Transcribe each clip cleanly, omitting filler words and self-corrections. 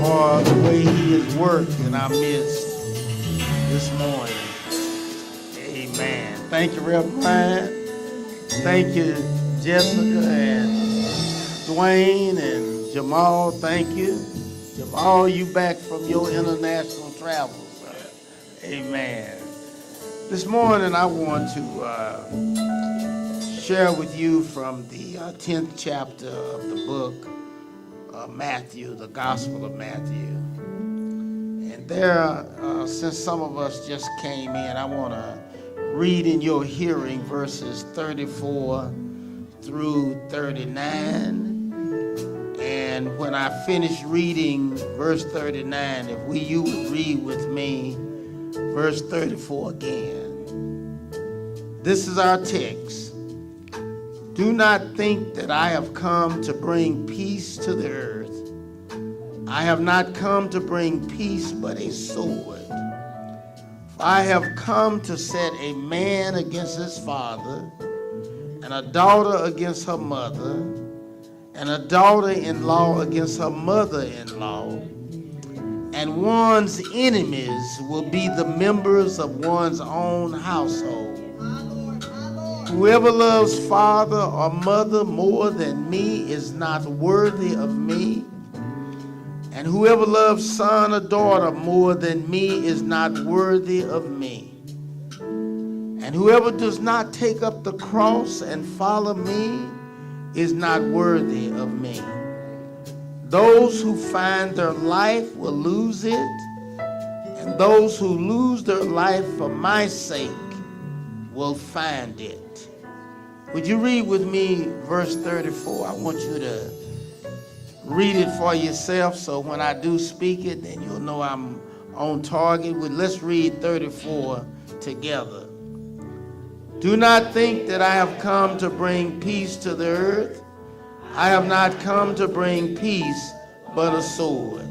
for the way he has worked in our midst this morning. Amen. Thank you, Reverend Brian. Thank you, Jessica and Dwayne and Jamal. Thank you. Jamal, you back from your international travels. Amen. This morning I want to share with you from the 10th chapter of the book of Matthew, the Gospel of Matthew. And there, since some of us just came in, I want to read in your hearing verses 34 through 39. And when I finish reading verse 39, if you would read with me verse 34 again. This is our text. Do not think that I have come to bring peace to the earth. I have not come to bring peace but a sword. For I have come to set a man against his father, and a daughter against her mother, and a daughter-in-law against her mother-in-law, and one's enemies will be the members of one's own household. Whoever loves father or mother more than me is not worthy of me, and whoever loves son or daughter more than me is not worthy of me. And whoever does not take up the cross and follow me is not worthy of me. Those who find their life will lose it, and those who lose their life for my sake will find it. Would you read with me verse 34? I want you to read it for yourself, so when I do speak it, then you'll know I'm on target. Let's read 34 together. Do not think that I have come to bring peace to the earth. I have not come to bring peace, but a sword.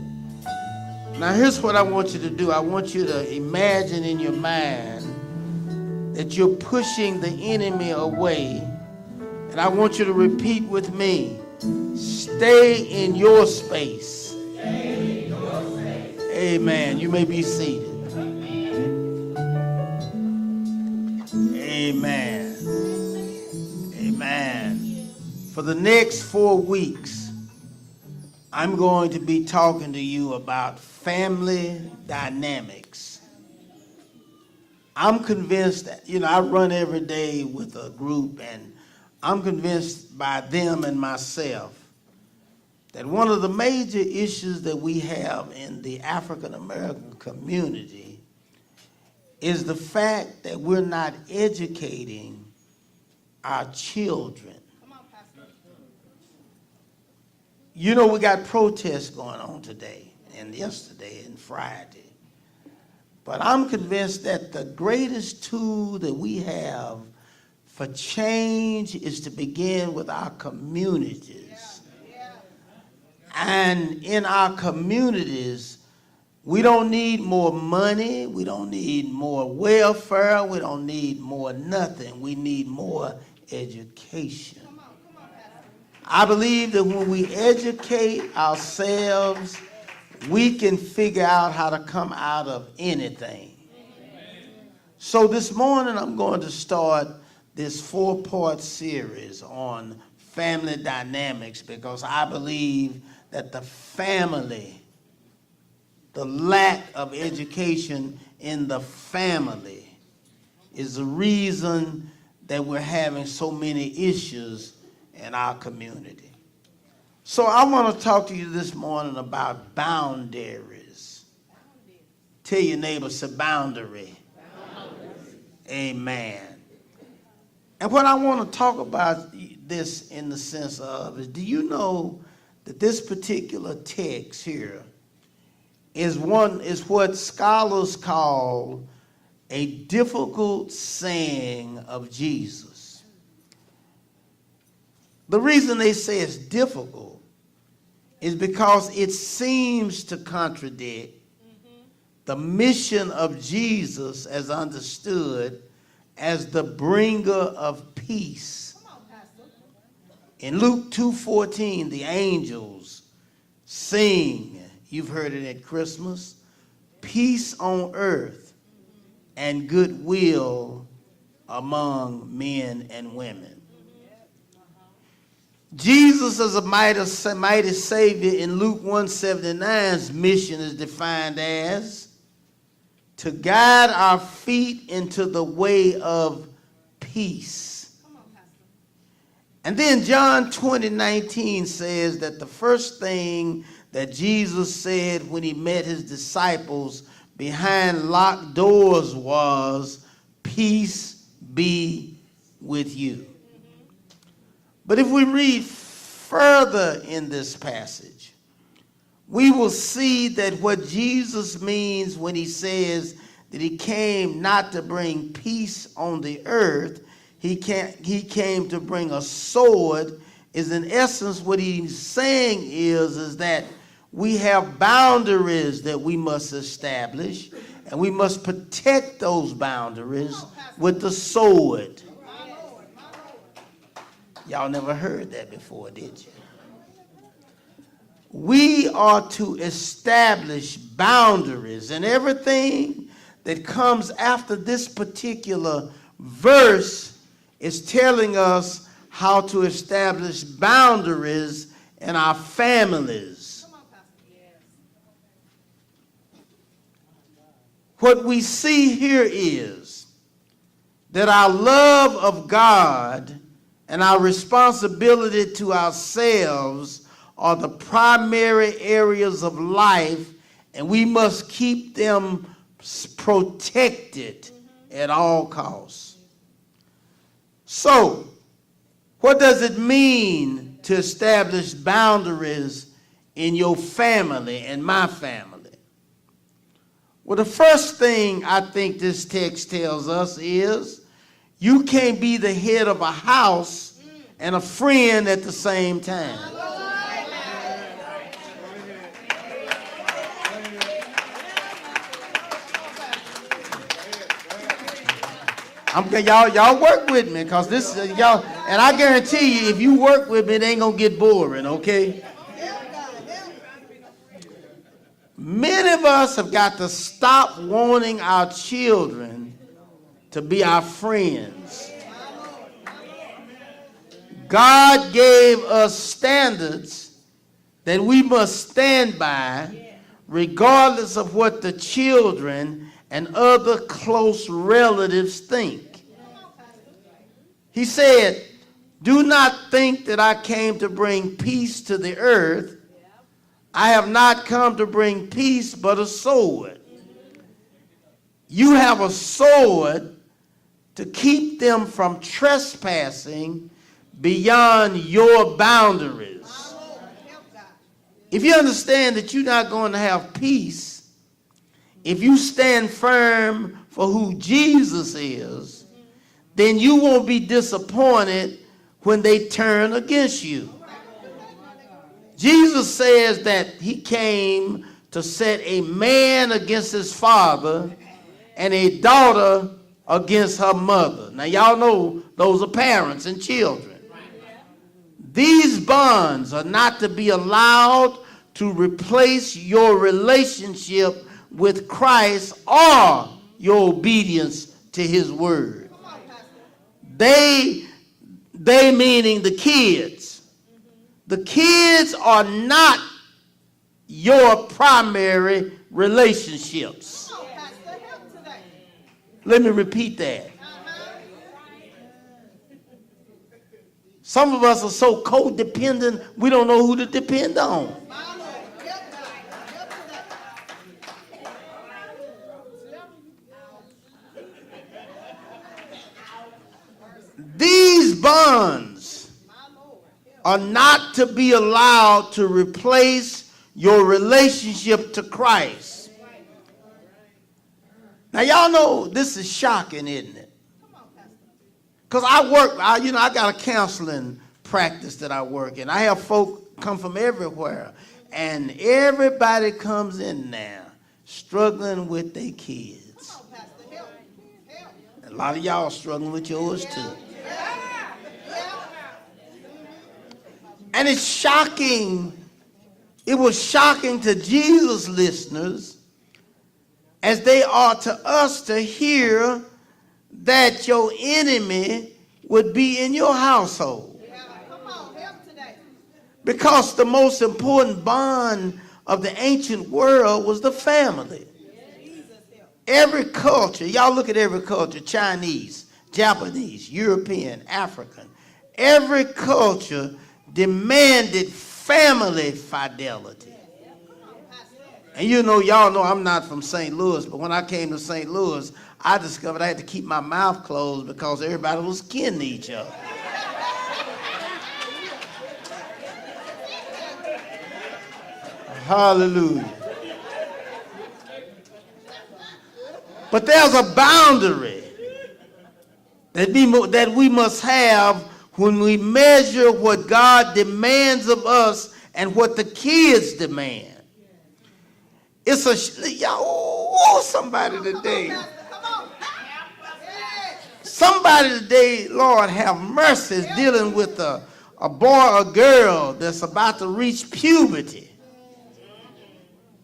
Now here's what I want you to do. I want you to imagine in your mind that you're pushing the enemy away. And I want you to repeat with me. Stay in your space. Stay in your space. Amen. You may be seated. Amen. Amen. For the next 4 weeks, I'm going to be talking to you about family dynamics. I'm convinced that, I run every day with a group, and I'm convinced by them and myself that one of the major issues that we have in the African American community is the fact that we're not educating our children. We got protests going on today and yesterday and Friday. But I'm convinced that the greatest tool that we have for change is to begin with our communities. And in our communities, we don't need more money, we don't need more welfare, we don't need more nothing. We need more education. I believe that when we educate ourselves, we can figure out how to come out of anything. So this morning I'm going to start this 4-part series on family dynamics, because I believe that the family, the lack of education in the family, is the reason that we're having so many issues in our community. So I want to talk to you this morning about boundaries. Tell your neighbor, say boundary. Amen. And what I want to talk about this in the sense of is, do you know that this particular text here is what scholars call a difficult saying of Jesus? The reason they say it's difficult is because it seems to contradict the mission of Jesus as understood as the bringer of peace. In Luke 2:14, the angels sing You've heard it at Christmas. Peace on earth and goodwill among men and women. Jesus as a mighty Savior in Luke 1:79's mission is defined as to guide our feet into the way of peace. And then John 20:19 says that the first thing that Jesus said when he met his disciples behind locked doors was, "Peace be with you." But if we read further in this passage, we will see that what Jesus means when he says that he came not to bring peace on the earth, he came to bring a sword, is in essence what he's saying is that we have boundaries that we must establish, and we must protect those boundaries with the sword. Y'all never heard that before, did you? We are to establish boundaries, and everything that comes after this particular verse is telling us how to establish boundaries in our families. What we see here is that our love of God and our responsibility to ourselves are the primary areas of life, and we must keep them protected at all costs. So, what does it mean to establish boundaries in your family and my family? Well, the first thing I think this text tells us is you can't be the head of a house and a friend at the same time. Y'all work with me, because this y'all, and I guarantee you, if you work with me, it ain't gonna get boring, okay? Many of us have got to stop wanting our children to be our friends. God gave us standards that we must stand by, regardless of what the children and other close relatives think. He said, "Do not think that I came to bring peace to the earth. I have not come to bring peace, but a sword." You have a sword to keep them from trespassing beyond your boundaries. If you understand that you're not going to have peace, if you stand firm for who Jesus is, then you won't be disappointed when they turn against you. Jesus says that he came to set a man against his father and a daughter against her mother. Now, y'all know those are parents and children. These bonds are not to be allowed to replace your relationship with Christ or your obedience to his word. They meaning the kids. The kids are not your primary relationships. Let me repeat that. Some of us are so codependent, we don't know who to depend on. These bonds are not to be allowed to replace your relationship to Christ. Now, y'all know this is shocking, isn't it? Because I got a counseling practice that I work in. I have folk come from everywhere, and everybody comes in now struggling with their kids. A lot of y'all struggling with yours too. And it's shocking It was shocking to Jesus' listeners, as they are to us, to hear that your enemy would be in your household. Because the most important bond of the ancient world was the family. Every culture, y'all look at every culture, Chinese, Japanese, European, African, every culture demanded family fidelity. And y'all know I'm not from St. Louis, but when I came to St. Louis, I discovered I had to keep my mouth closed because everybody was kin to each other. Hallelujah. But there's a boundary that we must have when we measure what God demands of us and what the kids demand. It's somebody today, Lord have mercy, is dealing with a boy or girl that's about to reach puberty.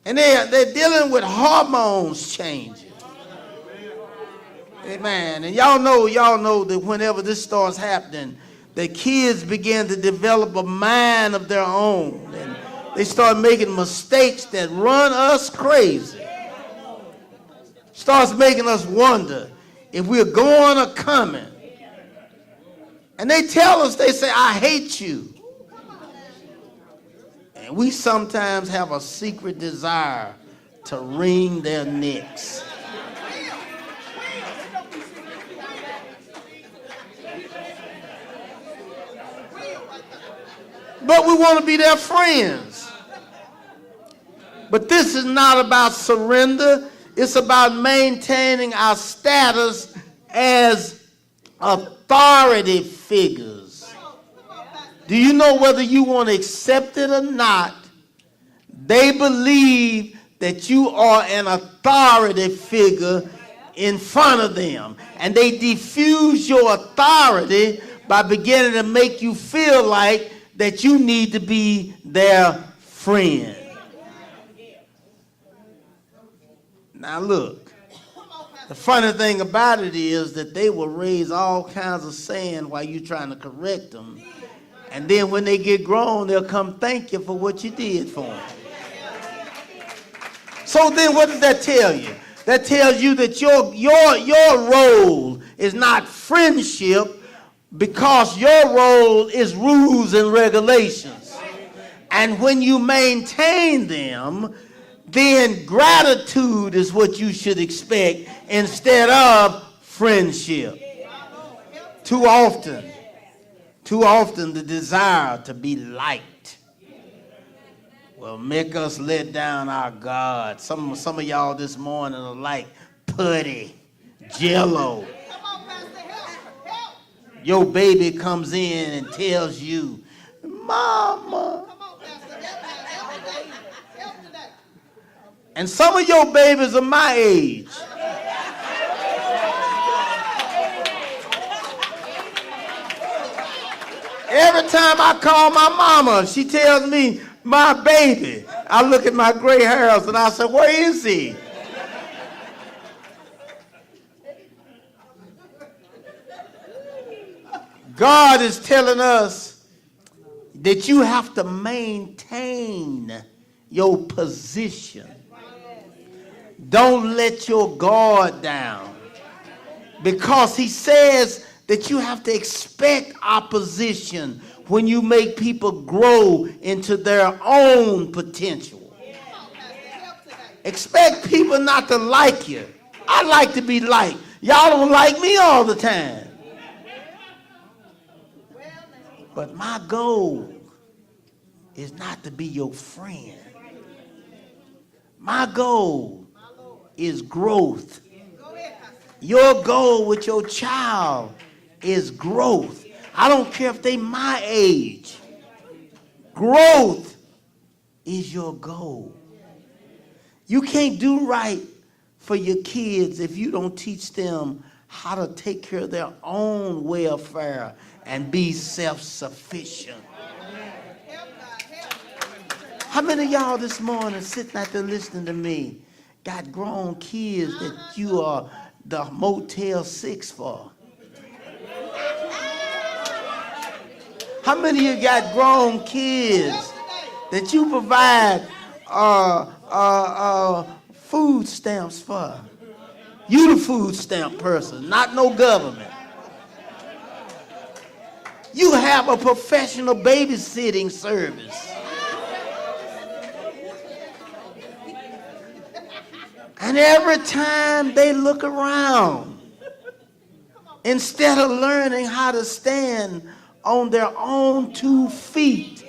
And they're dealing with hormones changing. Amen. And y'all know that whenever this starts happening, the kids begin to develop a mind of their own. And they start making mistakes that run us crazy. Starts making us wonder if we're going or coming. And they tell us, they say, I hate you. And we sometimes have a secret desire to wring their necks. But we want to be their friends. But this is not about surrender. It's about maintaining our status as authority figures. Do you know whether you want to accept it or not? They believe that you are an authority figure in front of them. And they diffuse your authority by beginning to make you feel like that you need to be their friend. Now look, the funny thing about it is that they will raise all kinds of sand while you're trying to correct them. And then when they get grown, they'll come thank you for what you did for them. So then what does that tell you? That tells you that your role is not friendship, because your role is rules and regulations. And when you maintain them, then gratitude is what you should expect instead of friendship. Too often, the desire to be liked will make us let down our God. Some of y'all this morning are like putty, Jell-O. Your baby comes in and tells you, Mama. And some of your babies are my age. Every time I call my mama, she tells me, my baby. I look at my gray hairs and I say, where is he? God is telling us that you have to maintain your position. Don't let your guard down. Because he says that you have to expect opposition when you make people grow into their own potential. Expect people not to like you. I like to be liked. Y'all don't like me all the time. But my goal is not to be your friend. My goal is growth. Your goal with your child is growth. I don't care if they my age. Growth is your goal. You can't do right for your kids if you don't teach them how to take care of their own welfare and be self-sufficient. How many of y'all this morning sitting out there listening to me got grown kids that you are the Motel 6 for? How many of you got grown kids that you provide food stamps for? You the food stamp person, not no government. You have a professional babysitting service. And every time they look around, instead of learning how to stand on their own 2 feet,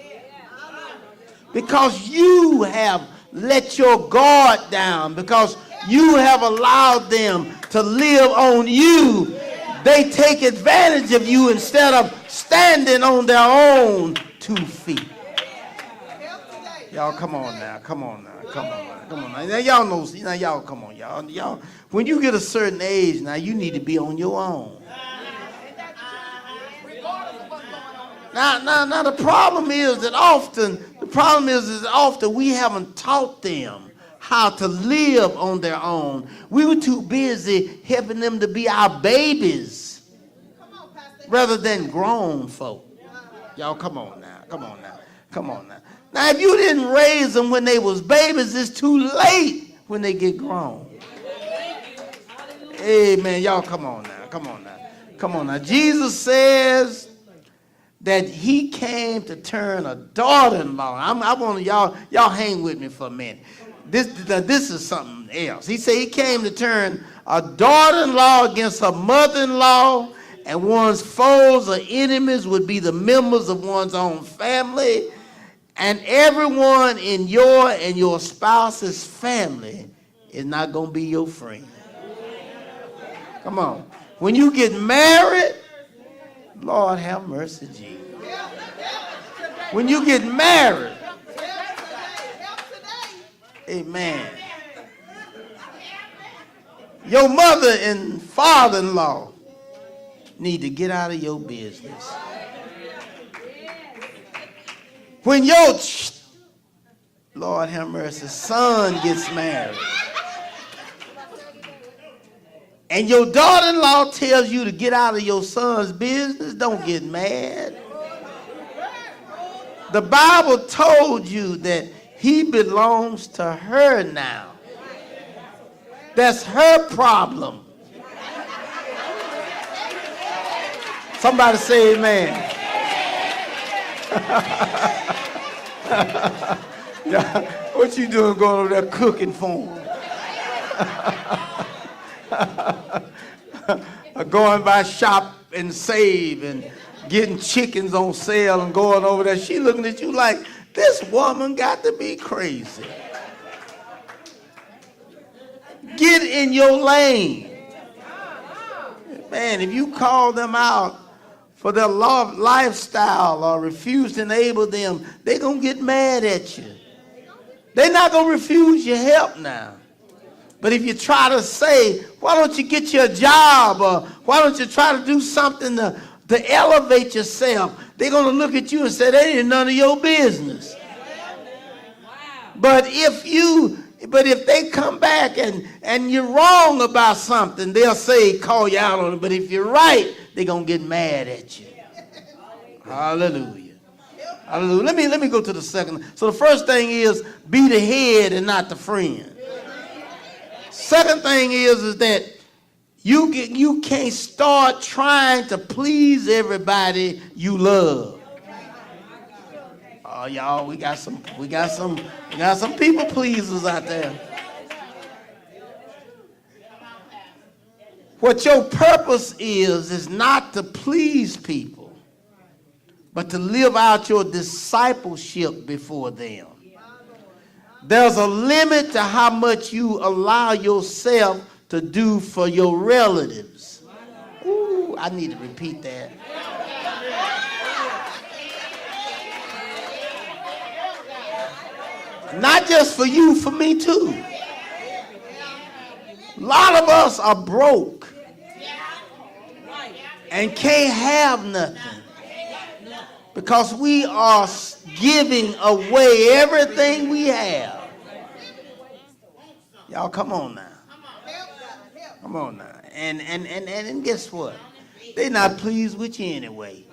because you have let your guard down, because you have allowed them to live on you, they take advantage of you instead of standing on their own 2 feet. Y'all, come on now, come on now, come on now, come on now. Now y'all know, now y'all, come on, y'all. When you get a certain age, now you need to be on your own. Now the problem is that often we haven't taught them how to live on their own. We were too busy helping them to be our babies rather than grown folk. Y'all, come on now, come on now, come on now. Now, if you didn't raise them when they was babies, it's too late when they get grown. Amen. Y'all, come on now, come on now, come on now. Jesus says that he came to turn a daughter-in-law. I want y'all hang with me for a minute. This is something else. He said he came to turn a daughter-in-law against her mother-in-law, and one's foes or enemies would be the members of one's own family, and everyone in your and your spouse's family is not going to be your friend. Come on. When you get married, Lord have mercy, Jesus. When you get married, amen, your mother and father-in-law need to get out of your business. When your, Lord have mercy, son gets married, and your daughter-in-law tells you to get out of your son's business, don't get mad. The Bible told you that he belongs to her now. That's her problem. Somebody say amen. What you doing going over there cooking for him? Going by Shop and Save and getting chickens on sale and going over there. She looking at you like, this woman got to be crazy. Get in your lane. Man, if you call them out for their lifestyle or refuse to enable them, they're going to get mad at you. They're not going to refuse your help now. But if you try to say, why don't you get your job, or why don't you try to do something to elevate yourself, they're going to look at you and say, that ain't none of your business. But if they come back and you're wrong about something, they'll say, call you out on it. But if you're right, they're going to get mad at you. Hallelujah. Hallelujah. Let me go to the second. So the first thing is, be the head and not the friend. Second thing is that you can't start trying to please everybody you love. Oh, y'all, we got some people pleasers out there. What your purpose is not to please people, but to live out your discipleship before them. There's a limit to how much you allow yourself to do for your relatives. Ooh, I need to repeat that. Not just for you, for me too. A lot of us are broke and can't have nothing because we are giving away everything we have. Y'all come on now. Come on now. And guess what? They're not pleased with you anyway.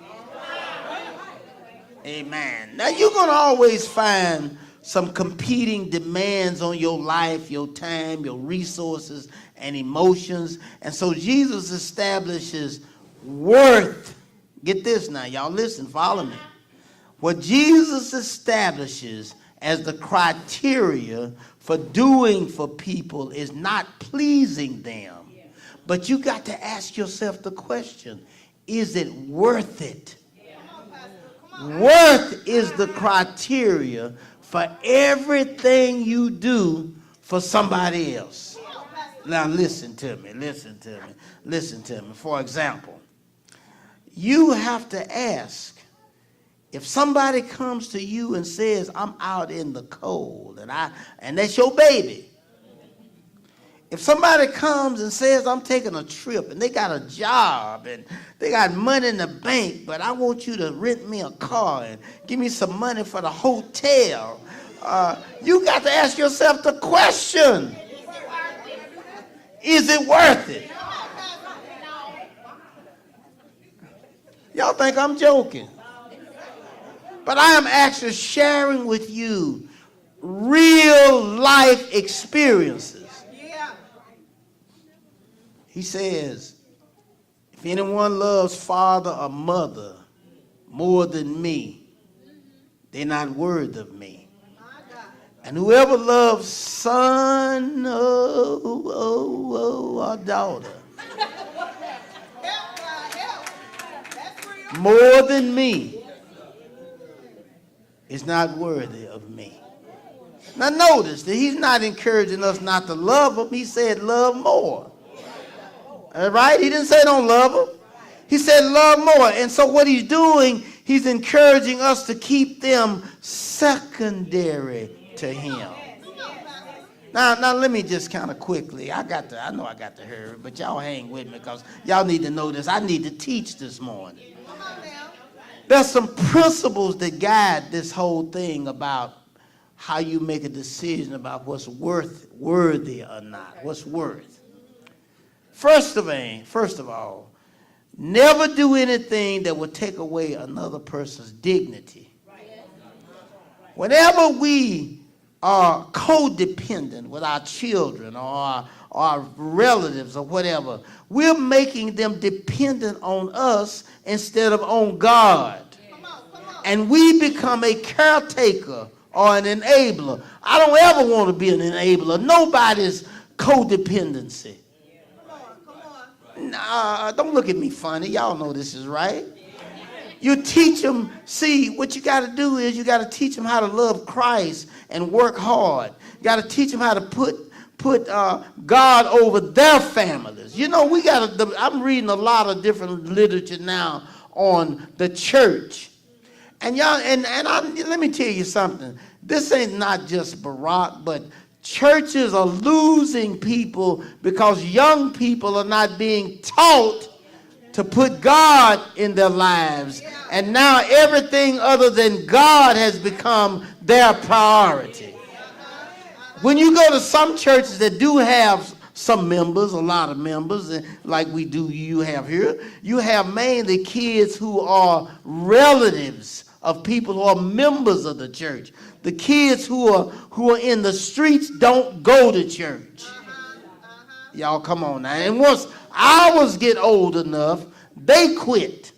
Amen. Now you're going to always find some competing demands on your life, your time, your resources, and emotions. And so Jesus establishes worth. Get this now, y'all listen, follow me. What Jesus establishes as the criteria for doing for people is not pleasing them. But you got to ask yourself the question, is it worth it? Worth is the criteria for everything you do for somebody else. Now listen to me. For example, you have to ask, if somebody comes to you and says, I'm out in the cold, and that's your baby. If somebody comes and says, I'm taking a trip, and they got a job, and they got money in the bank, but I want you to rent me a car and give me some money for the hotel, you got to ask yourself the question, is it worth it? Y'all think I'm joking. But I am actually sharing with you real life experiences. He says, if anyone loves father or mother more than me, they're not worthy of me. And whoever loves son or daughter more than me is not worthy of me. Now notice that he's not encouraging us not to love them. He said love more. All right? He didn't say don't love them. He said love more. And so what he's doing, he's encouraging us to keep them secondary to him. Now let me just kind of quickly, I know I got to hurry, but y'all hang with me because y'all need to know this. I need to teach this morning. There's some principles that guide this whole thing about how you make a decision about what's worthy or not, what's worth. First of all, never do anything that would take away another person's dignity. Whenever we are codependent with our children or our relatives or whatever, we're making them dependent on us instead of on God. And we become a caretaker or an enabler. I don't ever want to be an enabler. Nobody's codependency. Nah, don't look at me funny. Y'all know this is right. You teach them, see, what you got to do is you got to teach them how to love Christ and work hard. You got to teach them how to put God over their families. You know, I'm reading a lot of different literature now on the church. And y'all, let me tell you something. This ain't not just Barak, but churches are losing people because young people are not being taught to put God in their lives. And now everything other than God has become their priority. When you go to some churches that do have some members, a lot of members, like you have here, you have mainly kids who are relatives of people who are members of the church. The kids who are in the streets don't go to church. Y'all come on now. And once ours get old enough, they quit.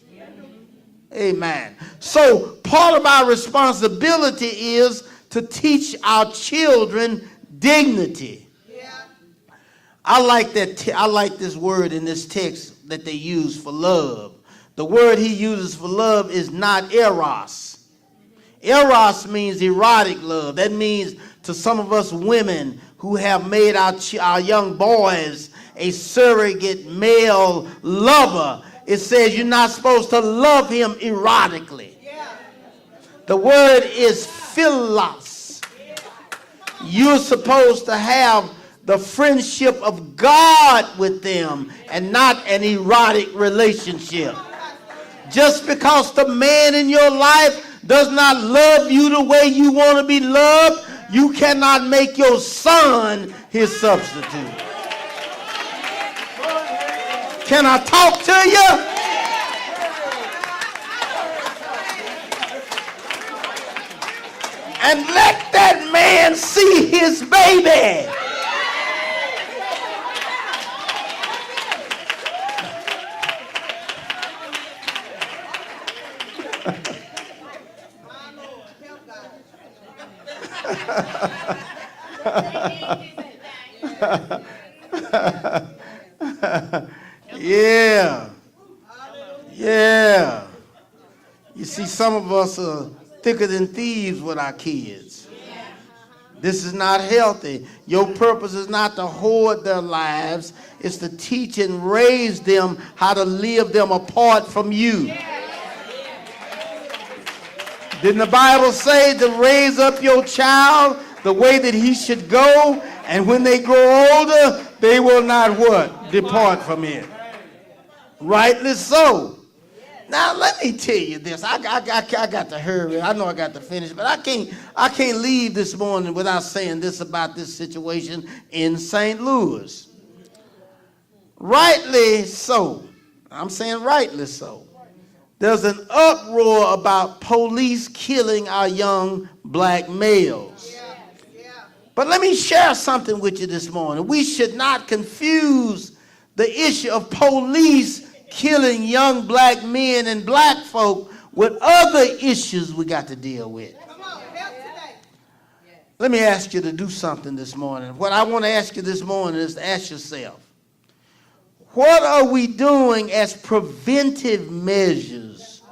Amen. So part of our responsibility is to teach our children dignity. I like this word in this text that they use for love. The word he uses for love is not eros. Eros means erotic love. That means to some of us women who have made our young boys a surrogate male lover, it says you're not supposed to love him erotically. The word is philos. You're supposed to have the friendship of God with them and not an erotic relationship. Just because the man in your life does not love you the way you want to be loved, you cannot make your son his substitute. Can I talk to you? And let that man see his baby. Yeah. Yeah. You see, some of us are thicker than thieves with our kids. This is not healthy. Your purpose is not to hoard their lives. It's to teach and raise them how to live them apart from you. Didn't the Bible say to raise up your child the way that he should go, and when they grow older, they will not what? Depart from it. Rightly so. Now let me tell you this. I got to hurry. I know I got to finish, but I can't leave this morning without saying this about this situation in St. Louis. Rightly so. I'm saying rightly so. There's an uproar about police killing our young black males. But let me share something with you this morning. We should not confuse the issue of police killing young black men and black folk with other issues we got to deal with. Let me ask you to do something this morning. What I want to ask you this morning is to ask yourself, what are we doing as preventive measures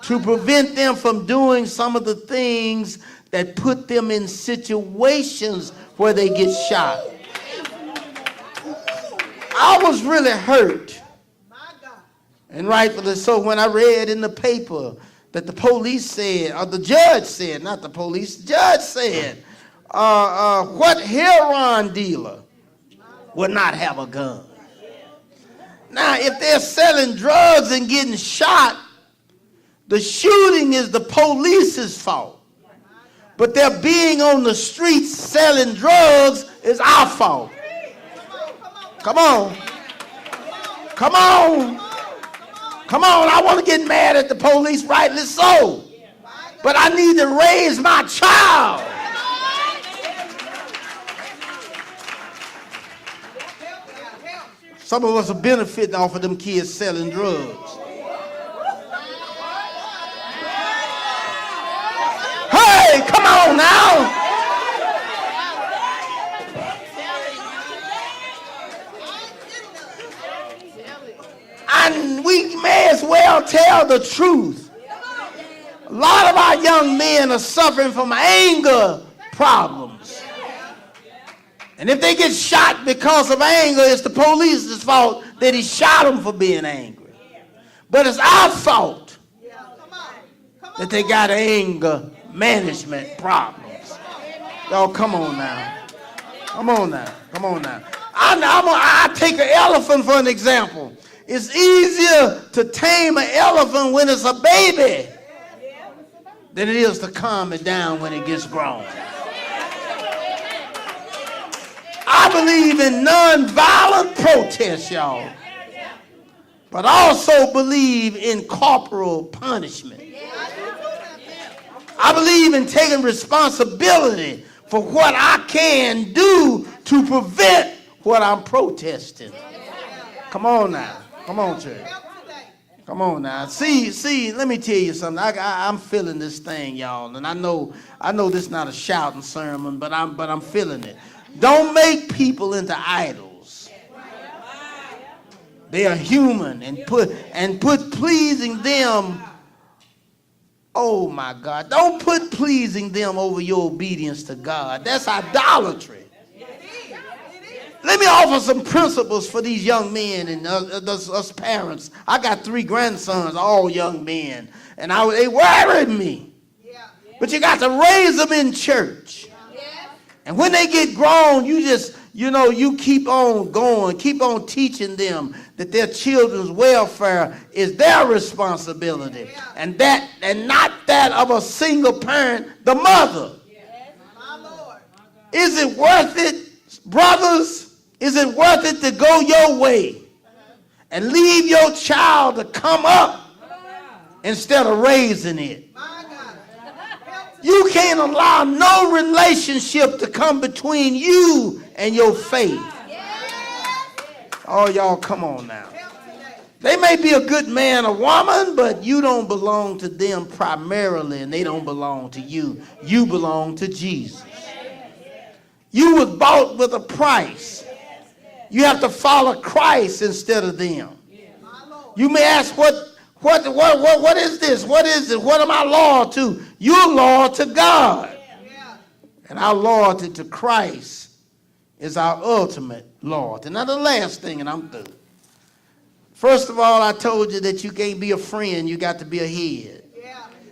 to prevent them from doing some of the things that put them in situations where they get shot? I was really hurt, and rightfully so, when I read in the paper that the police said, or the judge said, not the police, the judge said, what heroin dealer would not have a gun? Now, if they're selling drugs and getting shot, the shooting is the police's fault. But their being on the streets selling drugs is our fault. Come on. Come on. Come on. I want to get mad at the police, rightly so. But I need to raise my child. Some of us are benefiting off of them kids selling drugs. Hey, come on now. And we may as well tell the truth. A lot of our young men are suffering from anger problems. And if they get shot because of anger, it's the police's fault that he shot them for being angry. But it's our fault that they got anger management problems. Y'all, come on now. Come on now. Come on now. I take an elephant for an example. It's easier to tame an elephant when it's a baby than it is to calm it down when it gets grown. I believe in nonviolent protest, y'all, but also believe in corporal punishment. I believe in taking responsibility for what I can do to prevent what I'm protesting. Come on now. Come on, church. Come on now. See, let me tell you something. I'm feeling this thing, y'all, and I know this is not a shouting sermon, but I'm feeling it. Don't make people into idols. They are human, and put pleasing them. Oh my God. Don't put pleasing them over your obedience to God. That's idolatry. Let me offer some principles for these young men and us parents. I got 3 grandsons, all young men, and they worried me. But you got to raise them in church. And when they get grown, you you keep on going, keep on teaching them that their children's welfare is their responsibility, and not that of a single parent, the mother. Is it worth it, brothers? Is it worth it to go your way and leave your child to come up instead of raising it? You can't allow no relationship to come between you and your faith. Oh, y'all, come on now. They may be a good man or woman, but you don't belong to them primarily, and they don't belong to you. You belong to Jesus. You was bought with a price. You have to follow Christ instead of them. You may ask, what is this? What is it? What am I loyal to? You're loyal to God. And our loyalty to Christ is our ultimate loyalty. Now the last thing, and I'm through. First of all, I told you that you can't be a friend, you got to be a head.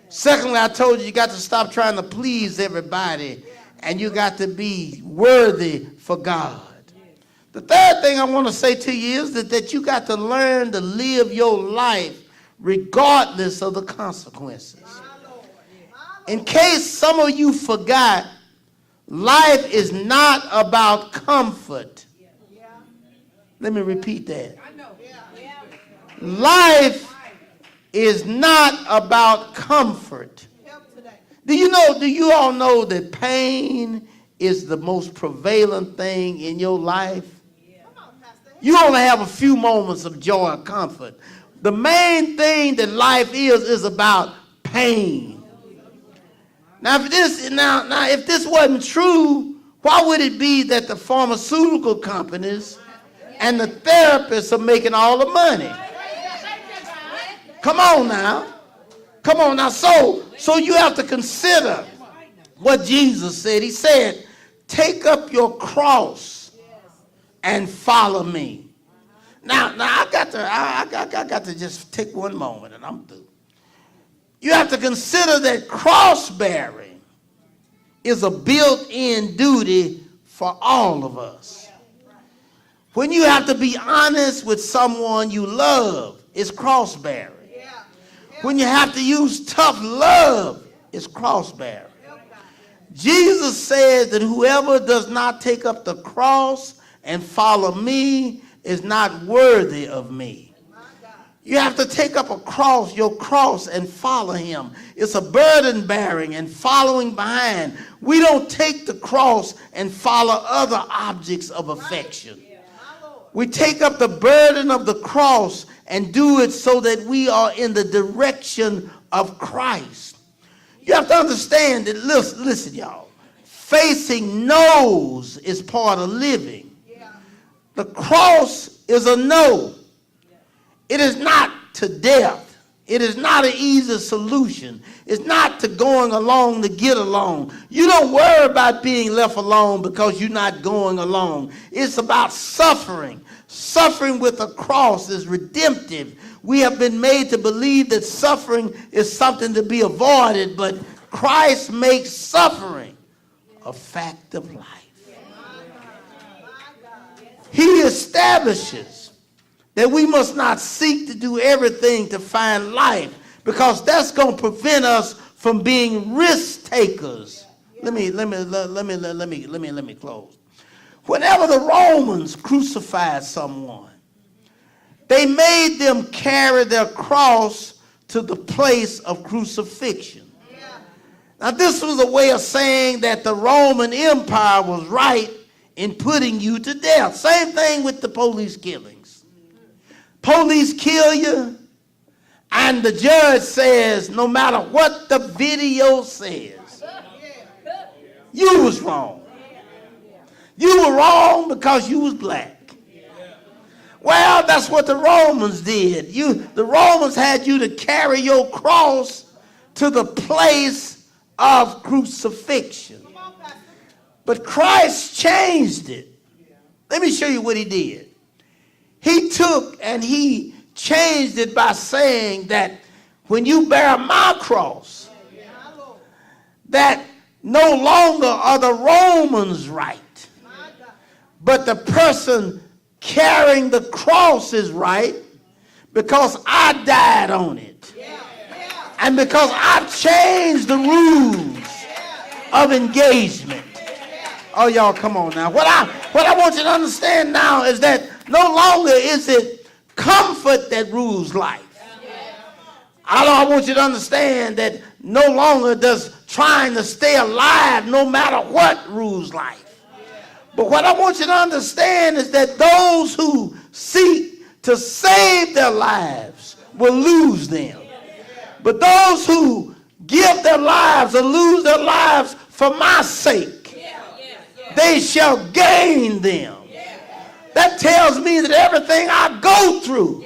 Secondly, I told you got to stop trying to please everybody, and you got to be worthy for God. The third thing I want to say to you is that you got to learn to live your life regardless of the consequences. In case some of you forgot, life is not about comfort. Let me repeat that. Life is not about comfort. Do you all know that pain is the most prevalent thing in your life? You only have a few moments of joy and comfort. The main thing that life is about pain. Now, if this wasn't true, why would it be that the pharmaceutical companies and the therapists are making all the money? Come on now. Come on now. So you have to consider what Jesus said. He said, take up your cross and follow me. Now I got to just take one moment and I'm through. You have to consider that cross bearing is a built-in duty for all of us. When you have to be honest with someone you love, it's cross bearing. When you have to use tough love, it's cross bearing. Jesus said that whoever does not take up the cross and follow me is not worthy of me. You have to take up your cross and follow him. It's a burden bearing and following behind. We don't take the cross and follow other objects of affection. We take up the burden of the cross and do it so that we are in the direction of Christ. You have to understand that, listen y'all, facing no's is part of living. The cross is a no. It is not to death. It is not an easy solution. It's not to going along to get along. You don't worry about being left alone because you're not going along. It's about suffering. Suffering with a cross is redemptive. We have been made to believe that suffering is something to be avoided, but Christ makes suffering a fact of life. He establishes that we must not seek to do everything to find life, because that's going to prevent us from being risk takers. Let me close. Whenever the Romans crucified someone, they made them carry their cross to the place of crucifixion. Now, this was a way of saying that the Roman Empire was right in putting you to death. Same thing with the police killings. Police kill you, and the judge says, no matter what the video says, you was wrong. You were wrong because you was black. Well, that's what the Romans did. The Romans had you to carry your cross to the place of crucifixion. But Christ changed it. Let me show you what he did. He took and he changed it by saying that when you bear my cross, that no longer are the Romans right, but the person carrying the cross is right because I died on it. And because I changed the rules of engagement. Oh, y'all, come on now. What I want you to understand now is that no longer is it comfort that rules life. I want you to understand that no longer does trying to stay alive no matter what rules life. But what I want you to understand is that those who seek to save their lives will lose them. But those who give their lives or lose their lives for my sake, they shall gain them. That tells me that everything I go through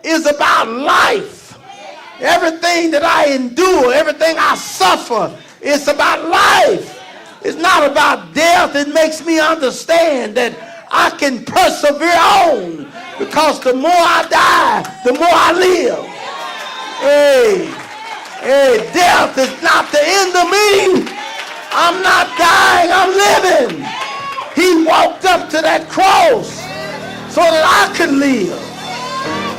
is about life. Everything that I endure, everything I suffer, it's about life. It's not about death. It makes me understand that I can persevere on because the more I die, the more I live. Hey, death is not the end of me. I'm not dying, I'm living. He walked up to that cross so that I could live.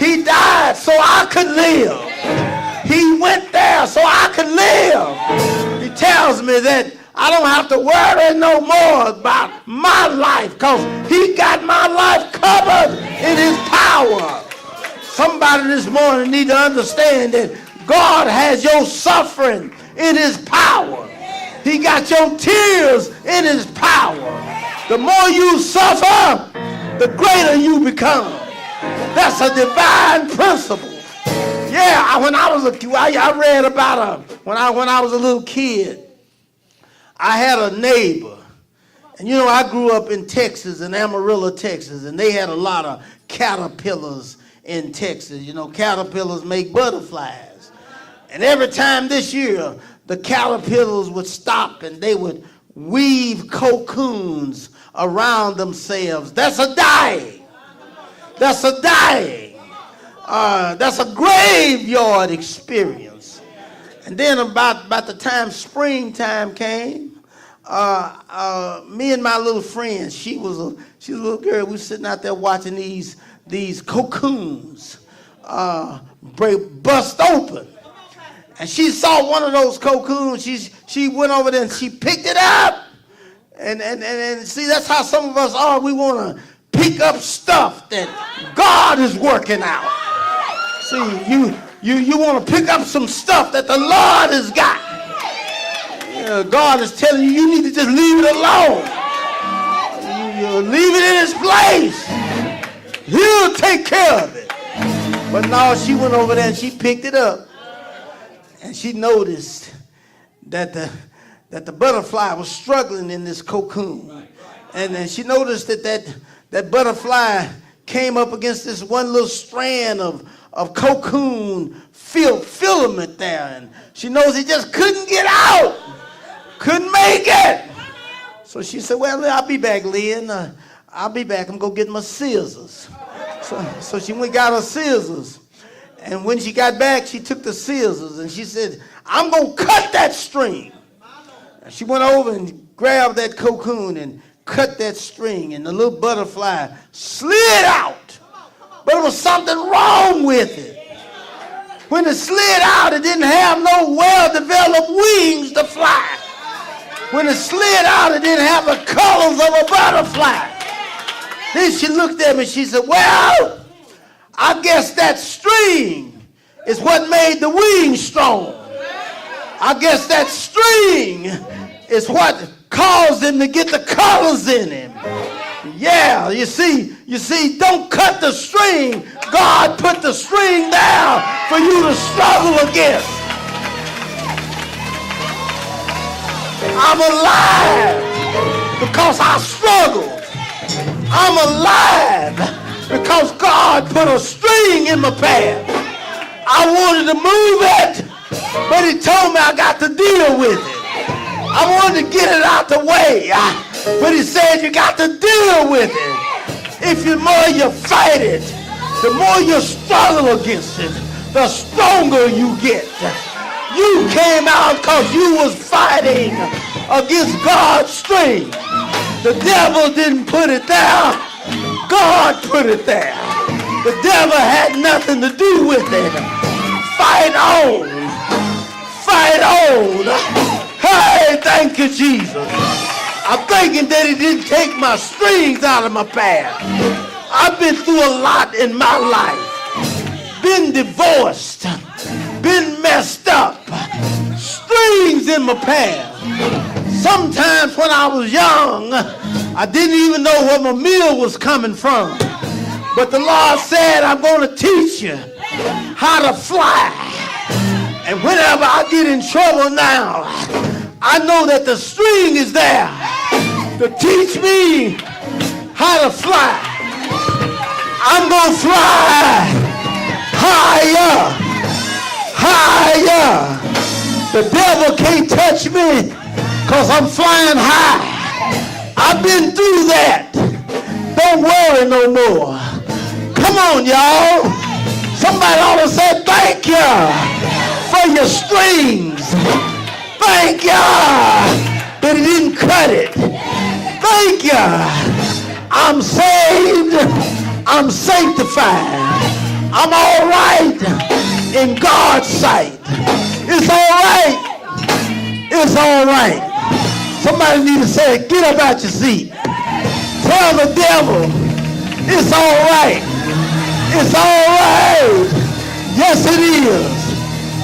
He died so I could live. He went there so I could live. He tells me that I don't have to worry no more about my life because he got my life covered in his power. Somebody this morning need to understand that God has your suffering in his power. He got your tears in his power. The more you suffer, the greater you become. That's a divine principle. Yeah, when I was I read about when I was a little kid, I had a neighbor. And you know, I grew up in Texas, in Amarillo, Texas, and they had a lot of caterpillars in Texas. You know, caterpillars make butterflies. And every time this year, the caterpillars would stop and they would weave cocoons around themselves. That's a dying. That's a dying. That's a graveyard experience. And then about the time springtime came, me and my little friend, she was a little girl. We were sitting out there watching these cocoons bust open. And she saw one of those cocoons. She went over there and she picked it up. And see, that's how some of us are. We want to pick up stuff that God is working out. See, you want to pick up some stuff that the Lord has got. God is telling you, you need to just leave it alone. You leave it in its place. He'll take care of it. But no, she went over there and she picked it up. And she noticed that the butterfly was struggling in this cocoon. And then she noticed that butterfly came up against this one little strand of cocoon filament there. And she knows he just couldn't get out. Couldn't make it. So she said, well, I'll be back, Lynn. I'll be back. I'm going to get my scissors. So she went and got her scissors. And when she got back, she took the scissors and she said, I'm going to cut that string. And she went over and grabbed that cocoon and cut that string. And the little butterfly slid out. But there was something wrong with it. When it slid out, it didn't have no well-developed wings to fly. When it slid out, it didn't have the colors of a butterfly. Then she looked at me and she said, well, I guess that string is what made the wings strong. I guess that string is what caused him to get the colors in him. Yeah, you see, don't cut the string. God put the string there for you to struggle against. I'm alive because I struggled. I'm alive because God put a string in my path. I wanted to move it, but he told me I got to deal with it. I wanted to get it out the way, but he said you got to deal with it. If the more you fight it, the more you struggle against it, the stronger you get. You came out because you was fighting against God's strength. The devil didn't put it there. God put it there. The devil had nothing to do with it. Fight on. Fight on. Hey, thank you, Jesus. I'm thinking that he didn't take my strings out of my past. I've been through a lot in my life. Been divorced. Been messed up. Strings in my past. Sometimes when I was young, I didn't even know where my meal was coming from. But the Lord said, I'm going to teach you how to fly. And whenever I get in trouble now, I know that the string is there to teach me how to fly. I'm going to fly higher, higher. The devil can't touch me because I'm flying high. I've been through that. Don't worry no more. Come on, y'all. Somebody ought to say thank you for your strings. Thank you that he didn't cut it. Thank you. I'm saved. I'm sanctified. I'm all right in God's sight. It's all right. It's all right. Somebody need to say, get up out your seat. Tell the devil, it's all right. It's all right. Yes, it is.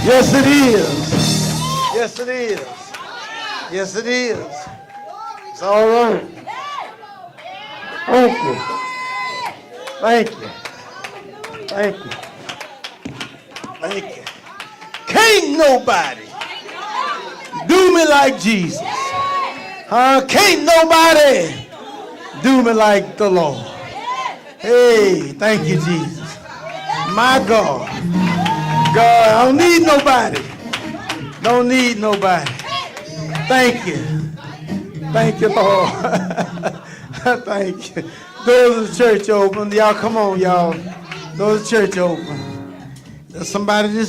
Yes, it is. Yes, it is. Yes, it is. It's all right. Thank you. Thank you. Thank you. Thank you. Can't nobody do me like Jesus. Can't nobody do me like the Lord. Hey, thank you, Jesus. My God. God, I don't need nobody. Don't need nobody. Thank you. Thank you, Lord. Thank you. Doors of the church open. Y'all, come on, y'all. Doors of the church open. There's somebody this